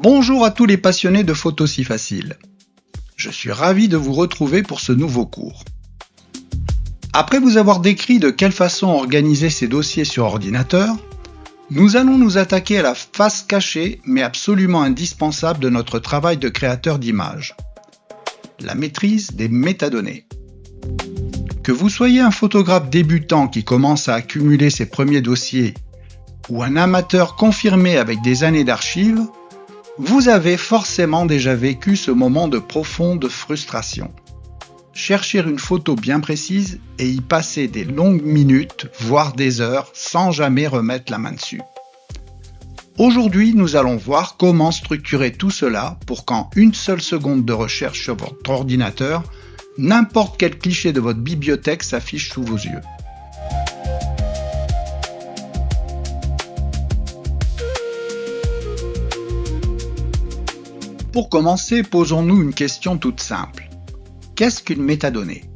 Bonjour à tous les passionnés de photos si faciles. Je suis ravi de vous retrouver pour ce nouveau cours. Après vous avoir décrit de quelle façon organiser ces dossiers sur ordinateur, nous allons nous attaquer à la face cachée mais absolument indispensable de notre travail de créateur d'images. La maîtrise des métadonnées. Que vous soyez un photographe débutant qui commence à accumuler ses premiers dossiers ou un amateur confirmé avec des années d'archives, vous avez forcément déjà vécu ce moment de profonde frustration. Chercher une photo bien précise et y passer des longues minutes, voire des heures, sans jamais remettre la main dessus. Aujourd'hui, nous allons voir comment structurer tout cela pour qu'en une seule seconde de recherche sur votre ordinateur, n'importe quel cliché de votre bibliothèque s'affiche sous vos yeux. Pour commencer, posons-nous une question toute simple. Qu'est-ce qu'une métadonnée ?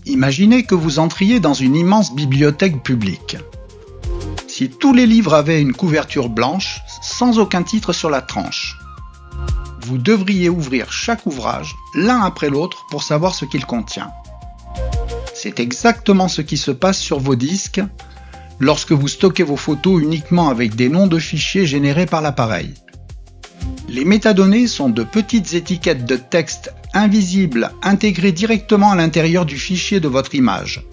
Imaginez que vous entriez dans une immense bibliothèque publique. Si tous les livres avaient une couverture blanche, sans aucun titre sur la tranche, vous devriez ouvrir chaque ouvrage, l'un après l'autre, pour savoir ce qu'il contient. C'est exactement ce qui se passe sur vos disques lorsque vous stockez vos photos uniquement avec des noms de fichiers générés par l'appareil. Les métadonnées sont de petites étiquettes de texte invisibles intégrées directement à l'intérieur du fichier de votre image.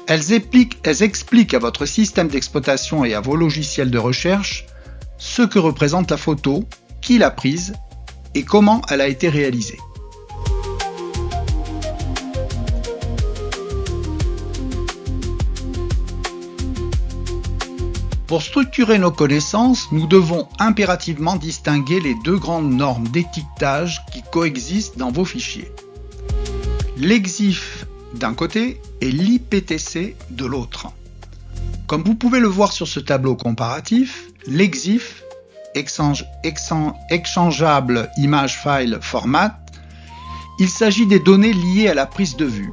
Elles expliquent à votre système d'exploitation et à vos logiciels de recherche ce que représente la photo, qui l'a prise et comment elle a été réalisée. Pour structurer nos connaissances, nous devons impérativement distinguer les deux grandes normes d'étiquetage qui coexistent dans vos fichiers. L'EXIF d'un côté et l'IPTC de l'autre. Comme vous pouvez le voir sur ce tableau comparatif, l'EXIF, Exchangeable Image File Format, il s'agit des données liées à la prise de vue,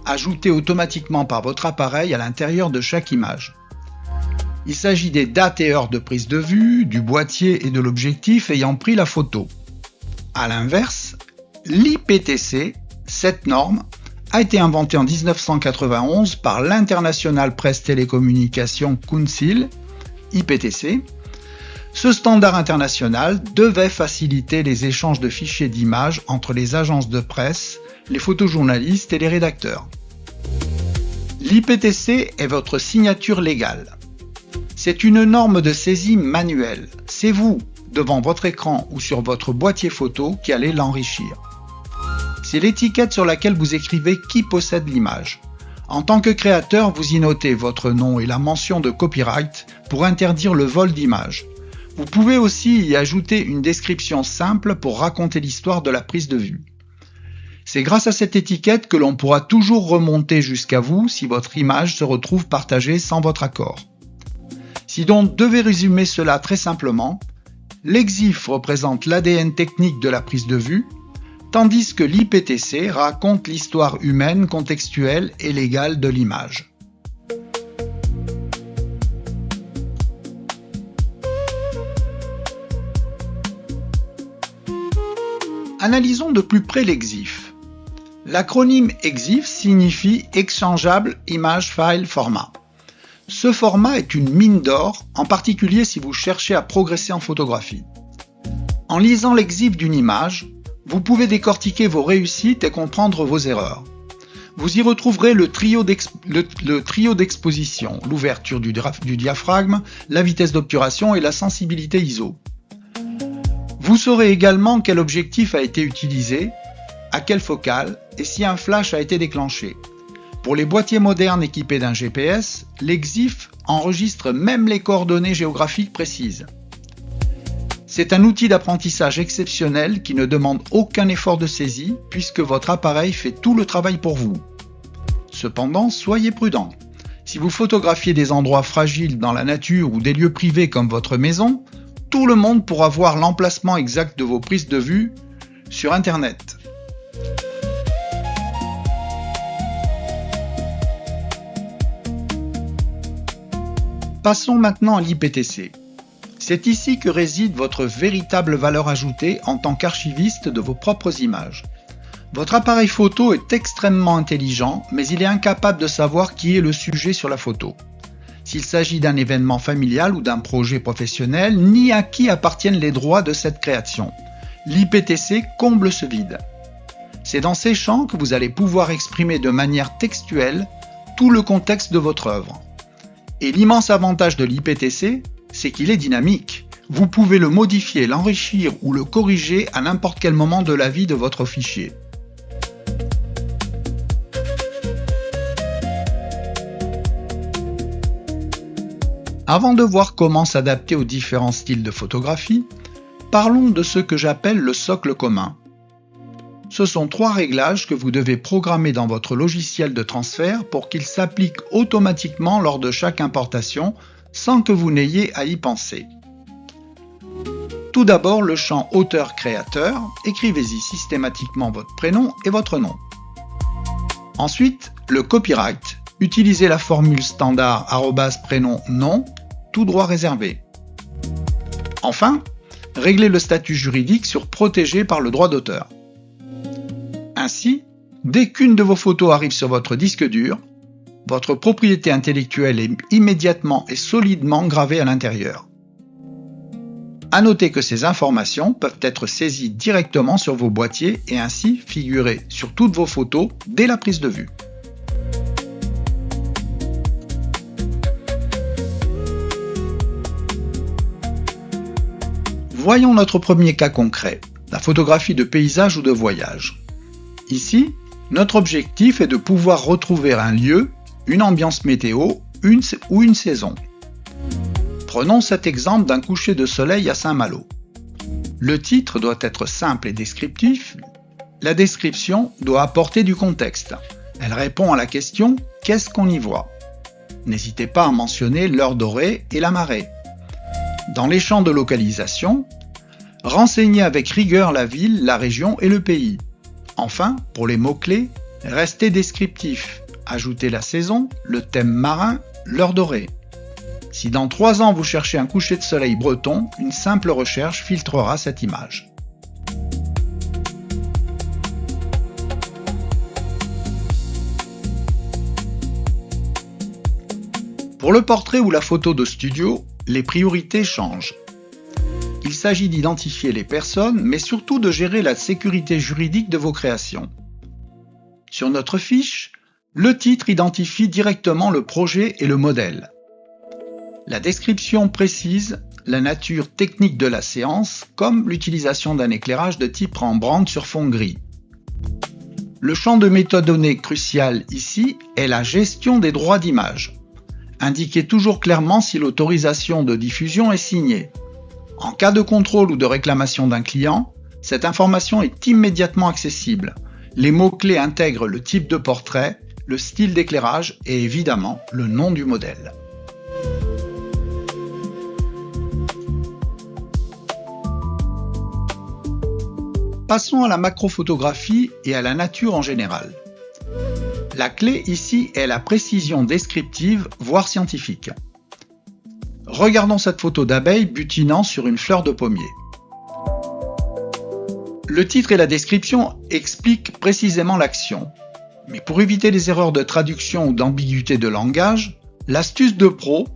ajoutées automatiquement par votre appareil à l'intérieur de chaque image. Il s'agit des dates et heures de prise de vue, du boîtier et de l'objectif ayant pris la photo. A l'inverse, l'IPTC, cette norme, a été inventée en 1991 par l'International Press Telecommunication Council, IPTC. Ce standard international devait faciliter les échanges de fichiers d'images entre les agences de presse, les photojournalistes et les rédacteurs. L'IPTC est votre signature légale. C'est une norme de saisie manuelle. C'est vous, devant votre écran ou sur votre boîtier photo, qui allez l'enrichir. C'est l'étiquette sur laquelle vous écrivez qui possède l'image. En tant que créateur, vous y notez votre nom et la mention de copyright pour interdire le vol d'images. Vous pouvez aussi y ajouter une description simple pour raconter l'histoire de la prise de vue. C'est grâce à cette étiquette que l'on pourra toujours remonter jusqu'à vous si votre image se retrouve partagée sans votre accord. Si l'on devait résumer cela très simplement, l'EXIF représente l'ADN technique de la prise de vue, tandis que l'IPTC raconte l'histoire humaine, contextuelle et légale de l'image. Analysons de plus près l'EXIF. L'acronyme EXIF signifie Exchangeable Image File Format. Ce format est une mine d'or, en particulier si vous cherchez à progresser en photographie. En lisant l'EXIF d'une image, vous pouvez décortiquer vos réussites et comprendre vos erreurs. Vous y retrouverez le trio d'exposition, l'ouverture du diaphragme, la vitesse d'obturation et la sensibilité ISO. Vous saurez également quel objectif a été utilisé, à quelle focale et si un flash a été déclenché. Pour les boîtiers modernes équipés d'un GPS, l'EXIF enregistre même les coordonnées géographiques précises. C'est un outil d'apprentissage exceptionnel qui ne demande aucun effort de saisie puisque votre appareil fait tout le travail pour vous. Cependant, soyez prudent. Si vous photographiez des endroits fragiles dans la nature ou des lieux privés comme votre maison, tout le monde pourra voir l'emplacement exact de vos prises de vue sur Internet. Passons maintenant à l'IPTC. C'est ici que réside votre véritable valeur ajoutée en tant qu'archiviste de vos propres images. Votre appareil photo est extrêmement intelligent, mais il est incapable de savoir qui est le sujet sur la photo. S'il s'agit d'un événement familial ou d'un projet professionnel, ni à qui appartiennent les droits de cette création. L'IPTC comble ce vide. C'est dans ces champs que vous allez pouvoir exprimer de manière textuelle tout le contexte de votre œuvre. Et l'immense avantage de l'IPTC, c'est qu'il est dynamique. Vous pouvez le modifier, l'enrichir ou le corriger à n'importe quel moment de la vie de votre fichier. Avant de voir comment s'adapter aux différents styles de photographie, parlons de ce que j'appelle le socle commun. Ce sont 3 réglages que vous devez programmer dans votre logiciel de transfert pour qu'ils s'appliquent automatiquement lors de chaque importation sans que vous n'ayez à y penser. Tout d'abord, le champ auteur-créateur, écrivez-y systématiquement votre prénom et votre nom. Ensuite, le copyright. Utilisez la formule standard @prénom-nom, tout droit réservé. Enfin, réglez le statut juridique sur protégé par le droit d'auteur. Ainsi, dès qu'une de vos photos arrive sur votre disque dur, votre propriété intellectuelle est immédiatement et solidement gravée à l'intérieur. À noter que ces informations peuvent être saisies directement sur vos boîtiers et ainsi figurer sur toutes vos photos dès la prise de vue. Voyons notre premier cas concret, la photographie de paysage ou de voyage. Ici, notre objectif est de pouvoir retrouver un lieu, une ambiance météo ou une saison. Prenons cet exemple d'un coucher de soleil à Saint-Malo. Le titre doit être simple et descriptif. La description doit apporter du contexte. Elle répond à la question « Qu'est-ce qu'on y voit ?» N'hésitez pas à mentionner l'heure dorée et la marée. Dans les champs de localisation, renseignez avec rigueur la ville, la région et le pays. Enfin, pour les mots-clés, restez descriptif. Ajoutez la saison, le thème marin, l'heure dorée. Si dans 3 ans vous cherchez un coucher de soleil breton, une simple recherche filtrera cette image. Pour le portrait ou la photo de studio, les priorités changent. Il s'agit d'identifier les personnes, mais surtout de gérer la sécurité juridique de vos créations. Sur notre fiche, le titre identifie directement le projet et le modèle. La description précise la nature technique de la séance, comme l'utilisation d'un éclairage de type Rembrandt sur fond gris. Le champ de métadonnées crucial ici est la gestion des droits d'image. Indiquez toujours clairement si l'autorisation de diffusion est signée. En cas de contrôle ou de réclamation d'un client, cette information est immédiatement accessible. Les mots-clés intègrent le type de portrait, le style d'éclairage et évidemment le nom du modèle. Passons à la macrophotographie et à la nature en général. La clé ici est la précision descriptive, voire scientifique. Regardons cette photo d'abeille butinant sur une fleur de pommier. Le titre et la description expliquent précisément l'action. Mais pour éviter les erreurs de traduction ou d'ambiguïté de langage, l'astuce de pro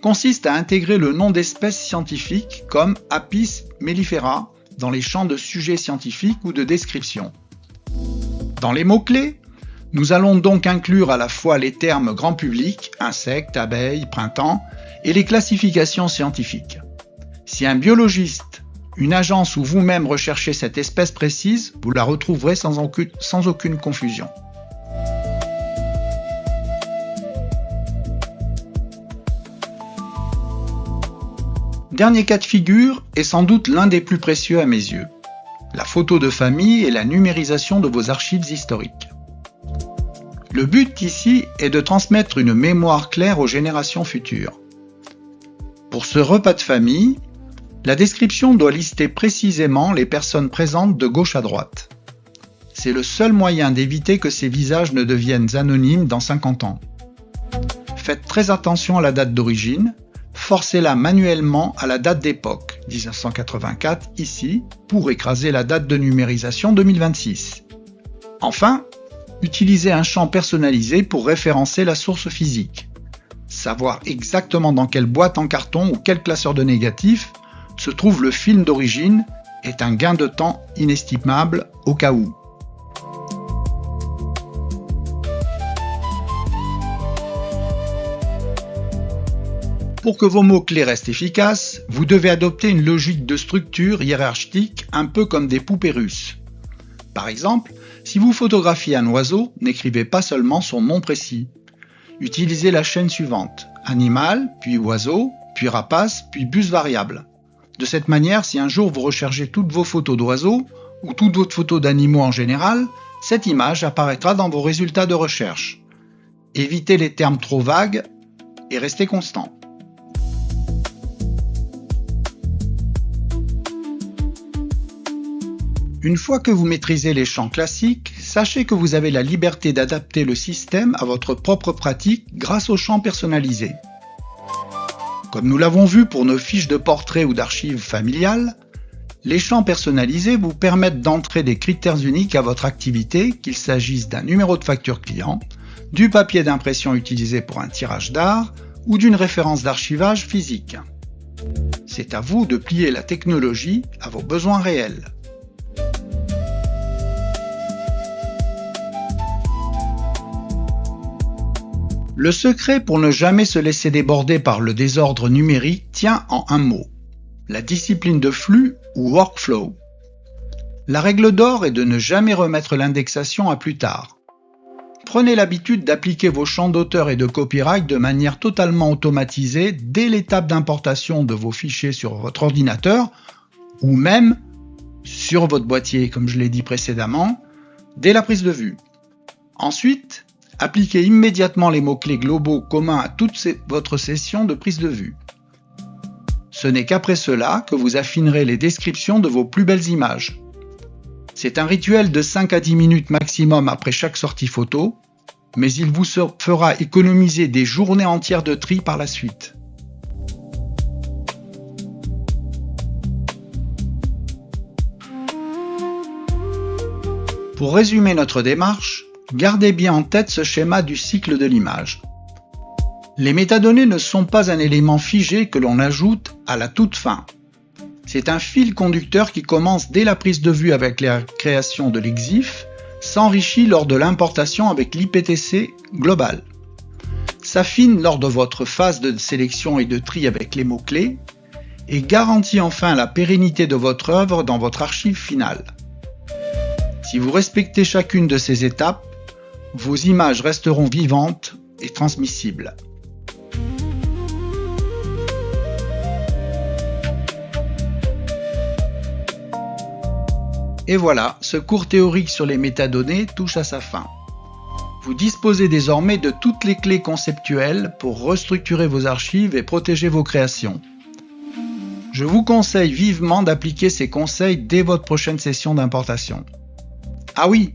consiste à intégrer le nom d'espèce scientifique comme Apis mellifera dans les champs de sujets scientifiques ou de description. Dans les mots-clés, nous allons donc inclure à la fois les termes grand public, insectes, abeilles, printemps, et les classifications scientifiques. Si un biologiste, une agence ou vous-même recherchez cette espèce précise, vous la retrouverez sans aucune confusion. Dernier cas de figure est sans doute l'un des plus précieux à mes yeux. La photo de famille et la numérisation de vos archives historiques. Le but ici est de transmettre une mémoire claire aux générations futures. Pour ce repas de famille, la description doit lister précisément les personnes présentes de gauche à droite. C'est le seul moyen d'éviter que ces visages ne deviennent anonymes dans 50 ans. Faites très attention à la date d'origine, forcez-la manuellement à la date d'époque, 1984 ici, pour écraser la date de numérisation 2026. Enfin, utilisez un champ personnalisé pour référencer la source physique. Savoir exactement dans quelle boîte en carton ou quel classeur de négatifs se trouve le film d'origine est un gain de temps inestimable au cas où. Pour que vos mots-clés restent efficaces, vous devez adopter une logique de structure hiérarchique un peu comme des poupées russes. Par exemple, si vous photographiez un oiseau, n'écrivez pas seulement son nom précis. Utilisez la chaîne suivante: animal, puis oiseau, puis rapace, puis bus variable. De cette manière, si un jour vous recherchez toutes vos photos d'oiseaux, ou toutes vos photos d'animaux en général, cette image apparaîtra dans vos résultats de recherche. Évitez les termes trop vagues et restez constant. Une fois que vous maîtrisez les champs classiques, sachez que vous avez la liberté d'adapter le système à votre propre pratique grâce aux champs personnalisés. Comme nous l'avons vu pour nos fiches de portrait ou d'archives familiales, les champs personnalisés vous permettent d'entrer des critères uniques à votre activité, qu'il s'agisse d'un numéro de facture client, du papier d'impression utilisé pour un tirage d'art ou d'une référence d'archivage physique. C'est à vous de plier la technologie à vos besoins réels. Le secret pour ne jamais se laisser déborder par le désordre numérique tient en un mot: la discipline de flux ou workflow. La règle d'or est de ne jamais remettre l'indexation à plus tard. Prenez l'habitude d'appliquer vos champs d'auteur et de copyright de manière totalement automatisée dès l'étape d'importation de vos fichiers sur votre ordinateur ou même sur votre boîtier, comme je l'ai dit précédemment, dès la prise de vue. Ensuite, appliquez immédiatement les mots-clés globaux communs à toute votre session de prise de vue. Ce n'est qu'après cela que vous affinerez les descriptions de vos plus belles images. C'est un rituel de 5 à 10 minutes maximum après chaque sortie photo, mais il vous fera économiser des journées entières de tri par la suite. Pour résumer notre démarche, gardez bien en tête ce schéma du cycle de l'image. Les métadonnées ne sont pas un élément figé que l'on ajoute à la toute fin. C'est un fil conducteur qui commence dès la prise de vue avec la création de l'EXIF, s'enrichit lors de l'importation avec l'IPTC global, s'affine lors de votre phase de sélection et de tri avec les mots-clés, et garantit enfin la pérennité de votre œuvre dans votre archive finale. Si vous respectez chacune de ces étapes, vos images resteront vivantes et transmissibles. Et voilà, ce cours théorique sur les métadonnées touche à sa fin. Vous disposez désormais de toutes les clés conceptuelles pour restructurer vos archives et protéger vos créations. Je vous conseille vivement d'appliquer ces conseils dès votre prochaine session d'importation. Ah oui,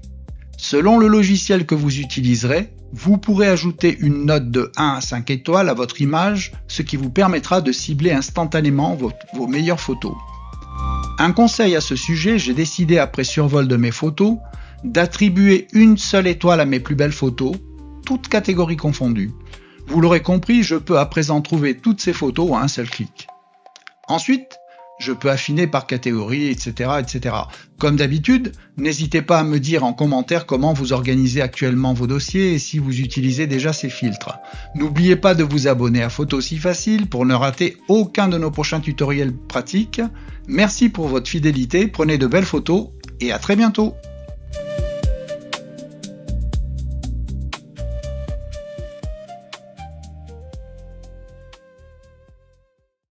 selon le logiciel que vous utiliserez, vous pourrez ajouter une note de 1 à 5 étoiles à votre image, ce qui vous permettra de cibler instantanément vos meilleures photos. Un conseil à ce sujet, j'ai décidé après survol de mes photos, d'attribuer une seule étoile à mes plus belles photos, toutes catégories confondues. Vous l'aurez compris, je peux à présent trouver toutes ces photos à un seul clic. Ensuite, je peux affiner par catégorie, etc., etc. Comme d'habitude, n'hésitez pas à me dire en commentaire comment vous organisez actuellement vos dossiers et si vous utilisez déjà ces filtres. N'oubliez pas de vous abonner à Photos si Facile pour ne rater aucun de nos prochains tutoriels pratiques. Merci pour votre fidélité, prenez de belles photos et à très bientôt.